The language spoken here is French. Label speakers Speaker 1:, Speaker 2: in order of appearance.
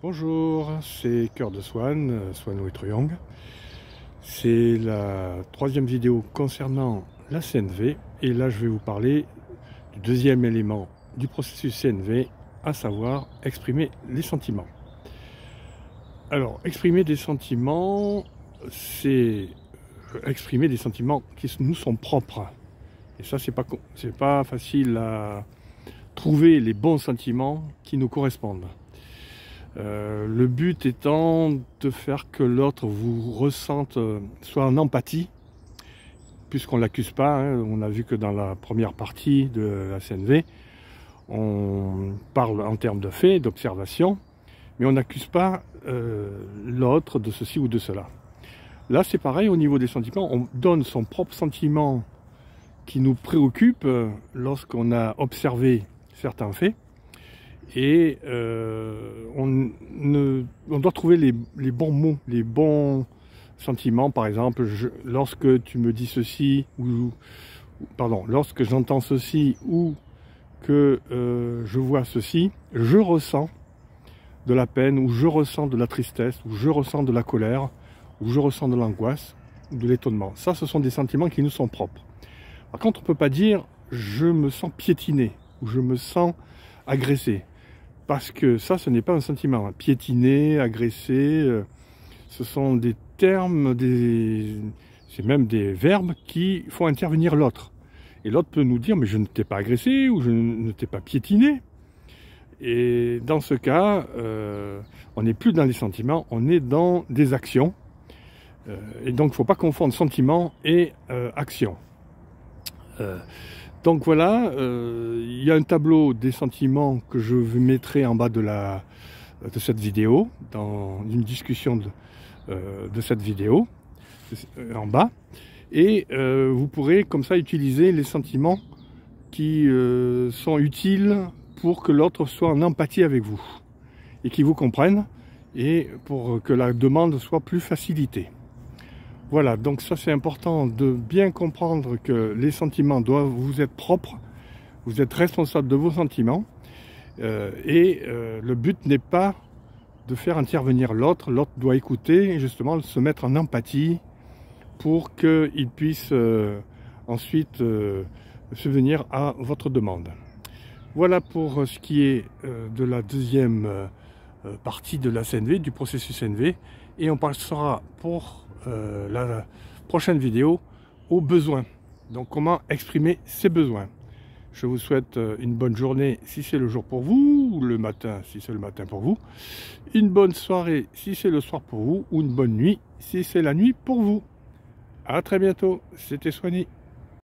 Speaker 1: Bonjour, c'est Cœur de Swan, Swan with Yang. C'est la troisième vidéo concernant la CNV et là je vais vous parler du deuxième élément du processus CNV, à savoir exprimer les sentiments. Alors, exprimer des sentiments, c'est exprimer des sentiments qui nous sont propres. Et ça, c'est pas facile à trouver les bons sentiments qui nous correspondent. Le but étant de faire que l'autre vous ressente, soit en empathie, puisqu'on ne l'accuse pas, hein. On a vu que dans la première partie de la CNV, on parle en termes de faits, d'observation, mais on n'accuse pas l'autre de ceci ou de cela. Là, c'est pareil au niveau des sentiments, on donne son propre sentiment qui nous préoccupe lorsqu'on a observé certains faits. Et on doit trouver les bons mots, les bons sentiments. Par exemple, lorsque tu me dis ceci, lorsque j'entends ceci ou que je vois ceci, je ressens de la peine, ou je ressens de la tristesse, ou je ressens de la colère, ou je ressens de l'angoisse, ou de l'étonnement. Ça, ce sont des sentiments qui nous sont propres. Par contre, on ne peut pas dire « je me sens piétiné » ou « je me sens agressé ». Parce que ça, ce n'est pas un sentiment. Piétiner, agresser, ce sont des termes, c'est même des verbes qui font intervenir l'autre. Et l'autre peut nous dire, mais je ne t'ai pas agressé ou je ne t'ai pas piétiné. Et dans ce cas, on n'est plus dans les sentiments, on est dans des actions. Et donc, il ne faut pas confondre sentiment et action. Donc voilà, il y a un tableau des sentiments que je vous mettrai en bas de cette vidéo, dans une discussion de cette vidéo, en bas. Et vous pourrez comme ça utiliser les sentiments qui sont utiles pour que l'autre soit en empathie avec vous et qui vous comprenne et pour que la demande soit plus facilitée. Voilà, donc ça c'est important de bien comprendre que les sentiments doivent vous être propres, vous êtes responsable de vos sentiments, le but n'est pas de faire intervenir l'autre, l'autre doit écouter et justement se mettre en empathie pour qu'il puisse ensuite subvenir à votre demande. Voilà pour ce qui est de la deuxième partie de la CNV, du processus CNV, et on passera pour la prochaine vidéo aux besoins. Donc comment exprimer ses besoins. Je vous souhaite une bonne journée si c'est le jour pour vous, ou le matin si c'est le matin pour vous. Une bonne soirée si c'est le soir pour vous, ou une bonne nuit si c'est la nuit pour vous. À très bientôt, c'était Swanny.